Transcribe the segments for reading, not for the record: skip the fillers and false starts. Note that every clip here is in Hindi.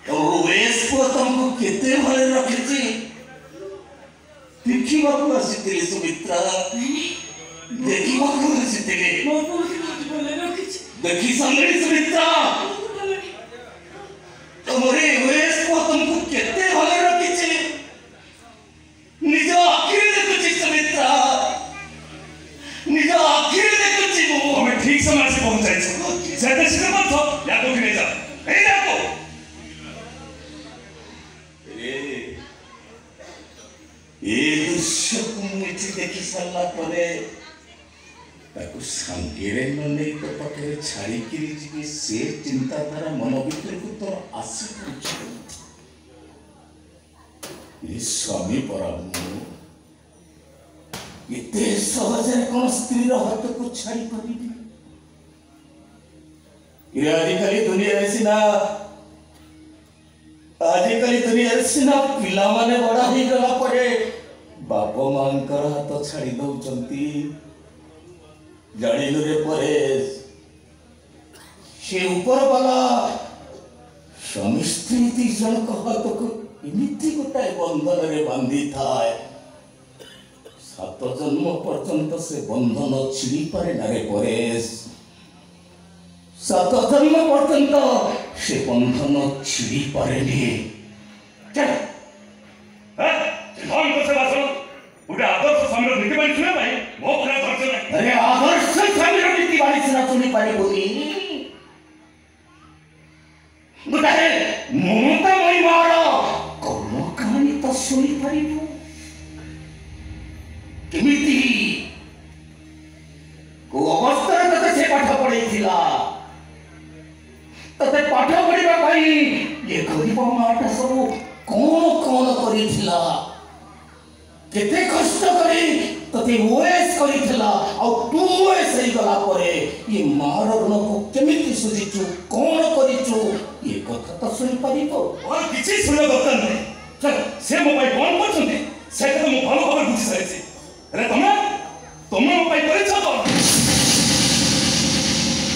ओएस को तुमको केते भले रखिछि देखिबाकू आसिथिले सुमित्रा देखिबाकू आसिथिले मो बहुत भले रखिछि देखि संगड़ी सुमित्रा तमरे ओएस को तुमको केते भले रखिछि निज आखिर देखुछि सुमित्रा निज आखिर देखुछि मो हमें ठीक समय से पहुंचाई छो ज्यादा शीघ्र मत हो या तो गिरे जा ए जाको ए दृश्य को मुझे देखि साला परे ताकू संगेरे नने तो पकरे छाड़ी किरी जी से चिंता धारा मन भीतर को तो आसी पड़छ ये स्वामी परामु इते सहजे कोन स्त्री रो हाथ को छाड़ी परिबी ये आजिकली दुनिया रे सिना आजिकली दुनिया रे सिना पिला माने बड़ा ही गला पड़े बाप मांकर हाथ छाड़ी दउचंती जानिलु रे परेश से ऊपर वाला स्वामी स्त्री दी जन को हाथ को इमिति गोटाए बंधन रे बांधी थाए 7 जन्म पर्यंत से बंधन छिड़ी पारे ना रे परेश 7 जन्म पर्यंत से बंधन छिड़ी पारे नी चल कौन को से बासो उडे आदर्श स्वामी नीति बानी सुना भाई वो पूरा खर्च नहीं अरे आदर्श स्वामी नीति बानी सुना सुनी पारे बोली बुदारे ममता मई मारो कौन कहानी तो सुनी पारिबो केमिति को अवस्था तते से पाठ पढैथिला तते पाठ पढिबा भाई ये गरीब माटा सब कौन करिथिला केते कष्ट करी तते ओएस करिथिला और तू ओएस हे गला परे ये मार ऋण को केमिति सुजिचु कौन करिचु ये कथा तो सुनि पारिबो और किछि सुना दरकार नहीं चल से मो भाई कौन करछन्ते से तो मो भलो खबर बुझि सारिछि अरे तुम मो भाई करिछ तो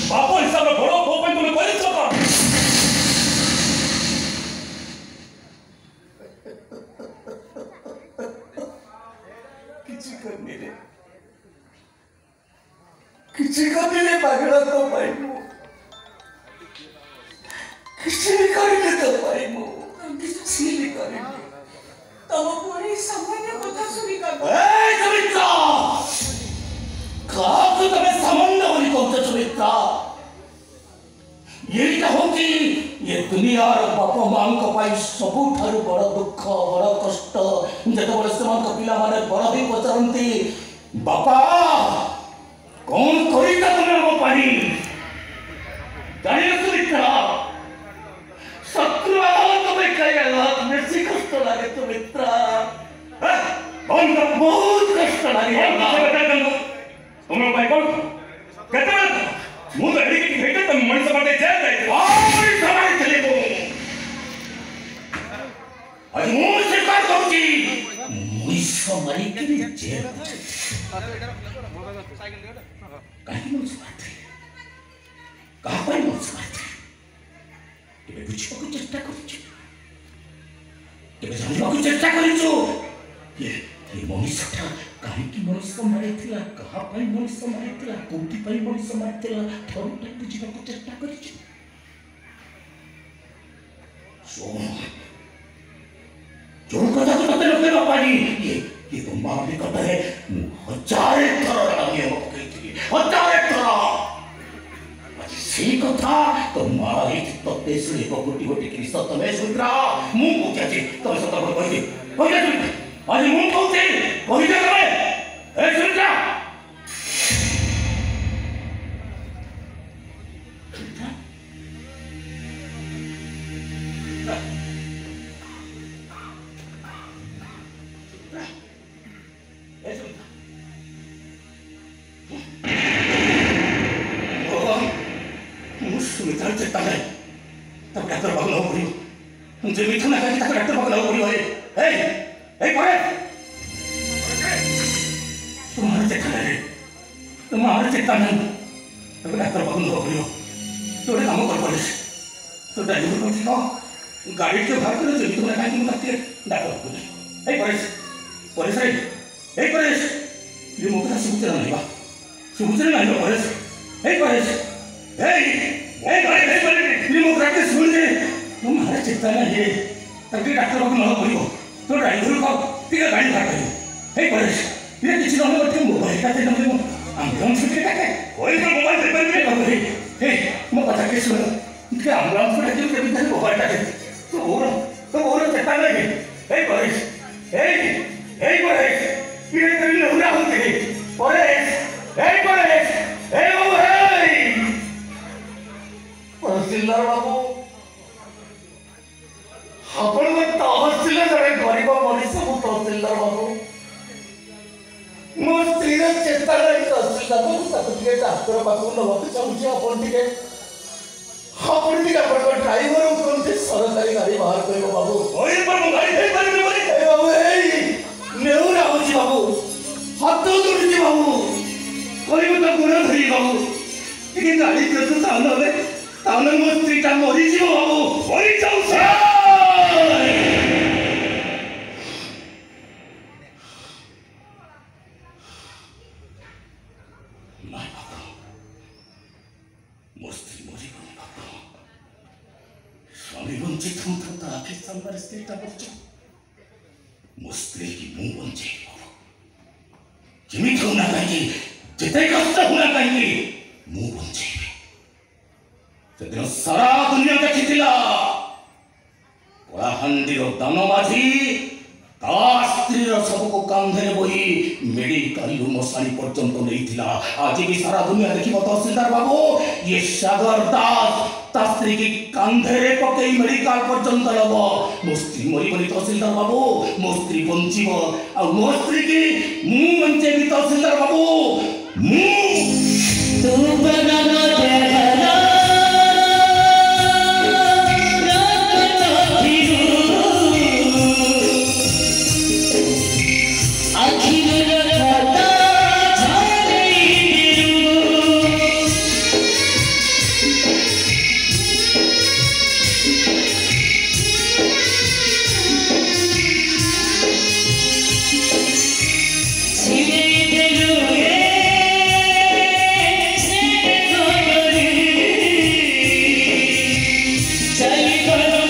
बापो हिसाब रे बड़ो को भाई तुम करिछ तो किसी करने ले पागल तो भाई मो किसी भी करने तो भाई मो किसी भी करने तब पूरी सामान्य कथा सुनी का ए सुमित्रा कहा तो तुम्हें सामान्य बोली कौन सुमित्रा ये कहो कि ये दुनिया बापा मां को पाई सबु ठारू बड़ दुख बड़ कष्ट जते बड़ समान को पिला माने बड़ ही पचरंती बापा कौन करिता तुम्हें वो पानी जाने सुमित्रा शत्रु आला तुम्हें कहेगा बेसी कष्ट लागे सुमित्रा बहुत कष्ट लागे तुम भाई कौन कहते मु तो एडी की भेटे तुम मणि सभा दे जाय जाय मणि सभा चले गो आज मु स्वीकार करती मणि सभा के जेल काहे मणि सभा कहा पर मणि सभा केबे बुझिबा को चेष्टा करिछु केबे जानिबा को चेष्टा करिछु ये मनुष्यटा काहेकि मनुष्य मारिथिला कहा पाई मनुष्य मारिथिला कोंति पाई मनुष्य मारिथिला थोरटा बुझिबा को चेष्टा करिछु जो कथा तो तते लोके पानी ये तो मामले कथा है हजार थर लगे हो कहती हजार थर आज से कथा तो मारी तते सुनी को गोटी गोटी की सत में सुंदरा मुंह को क्या जी तो सत को कहि दे आज मुंह कहते कहि दे ए सुंदरा सुमित्रा चेता है तब डॉक्टर बाबू पड़ो मुझे मिठू ना कही डॉक्टर बाबू पड़ो पड़े तुम्हारे चेता है तुम्हारे चेता नहीं तब डॉक्टर बाबू पड़ो तोड़े काम कर पड़े तो ड्राइवर को ठीक गाड़ी के बाहर करो जब तुम्हें काहे मुझे डाको ए परेश परेश रे ए परेश ये मुझे सुबुचरा नहीं बा सुबुचरा नहीं बा परेश ए परेश ए परेश ये मुझे के सुन दे तुम हमारे चिंता नहीं है तभी डॉक्टर को ना बोलियो तो ड्राइवर को तीन गाड़ी भाग करियो ए परेश ये किसी ने बोले मोबाइल का दे नंबर एम्बुलेंस के काके कोई तो मोबाइल पे पे करे ए मैं पता के सुन कि एम्बुलेंस को लेके कभी तक मोबाइल का तो और चट्टा लगे ए परेश ए परेश ये कभी लौड़ा होते परेश ए ओ तहसीलदार बाबू आपण तहसील जड़े गरीब मनीष मु तहसीलदार बाबू मो स्त्री चेष्टा नहीं तहसीलदार डाक्तर पाखु नवाक चाहूँ आपण ड्राइवर कौन सरकारी गाड़ी बाहर कर बाबू बाबू नेउरा हो बाबू हाथ जोड़ी बाबू कह तो गुण धरी बाबू टे गाड़ी दियो ताने मो स्त्रीटा मरी बाबू मरी जाऊ स्वामी वंचित हम तो आखिर संबर स्त्रीटा बच्चों मुस्त्री की मुंह बंचे जिमी होना कहीं जितने कष्ट होना कहीं मुंह बंचे सेदिन सारा दुनिया देखिथिला कलाहांडी रो दानबाजी ता स्त्री रो सबको कांधे बोही मेडिकल मशानी पर्यंत नहीं आज भी सारा दुनिया देखिबो तहसीलदार बाबू ये सागर दास ता स्त्री की कांधे पकई मेडिकल पर्यंत लब मो स्त्री मरी तहसीलदार बाबू मो स्त्री बंचिब आ मो स्त्री की मुंह बंचे भी तहसीलदार बाबू मुंह तू बनाना देखला Say